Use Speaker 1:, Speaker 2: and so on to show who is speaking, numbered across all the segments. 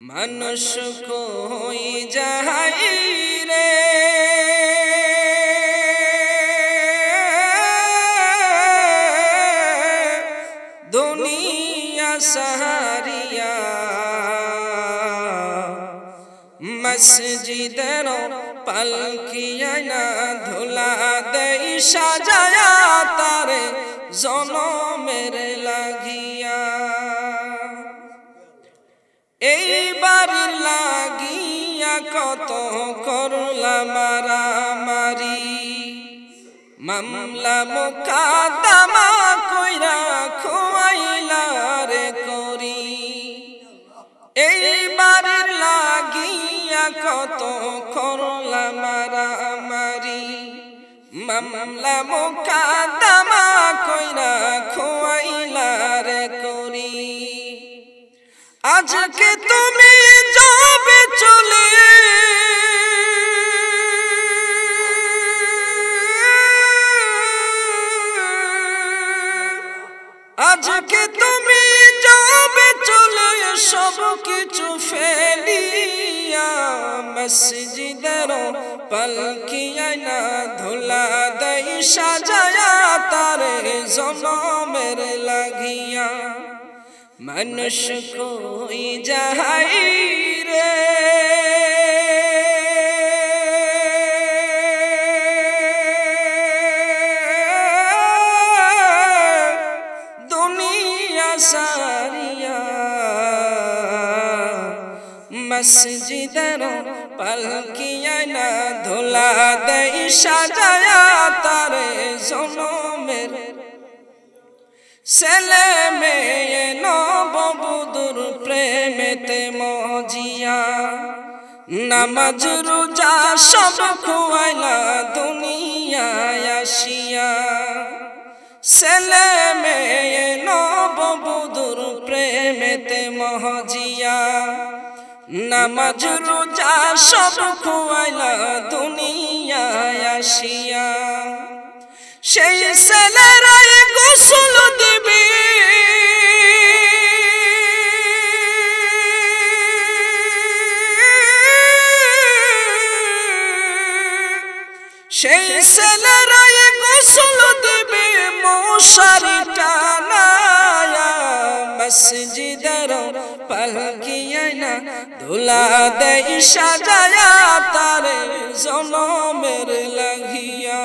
Speaker 1: মানুষ কই যাই রে দুনিয়া সাহারিয়া মসজিদের পালকিয়া না ধুলা দেই সাজায়া তারে জনমের লাগিয়া এইবার লাগিয়া কত করলা মারামারি মামলা মোকদ্দমা কইরা খোয়াইলা রে করি এইবার লাগিয়া কত করলা মারামারি মামলা মোকদ্দমা কইরা খোয়াইলা রে করি আজকে তুমি যাবে চলে আজকে তুমি যাবে চলে সব কিছু ফেলিয়া মসজিদের পালকিয়া না ধুলা দেই সাজায়া তারে জনমের লাগিয়া মানুষ কই যাই রে দুনিয়া সারিয়া মসজিদের পালকিয়া না ধুলা দেই সাজায়া তারে জনমের ছেলে মেয়ে নববধূর প্রেমেতে মজিয়া নামাজ রোজা সব খুয়াইলা দুনিয়ায় আসিয়া ছেলে মেয়ে নববধূর প্রেমেতে মজিয়া নামাজ রোজা সব খুয়াইলা দুনিয়ায় আসিয়া সেই ছেলেরাই গোসল দিবে সেই ছেলেরাই গোসল দিবে মশারি টানায়া মসজিদের পালকিয়া না ধুলা দেই সাজায়া তারে জনমের লাগিয়া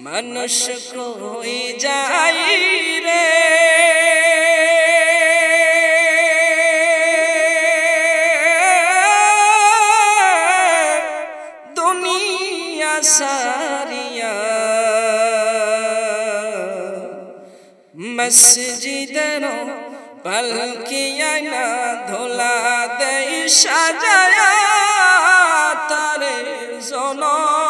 Speaker 1: মানুষ কই যাই রে দুনিয়া সারিয়া মসজিদের পালকিয়া না ধুলা দেই সাজায়া তারে জনম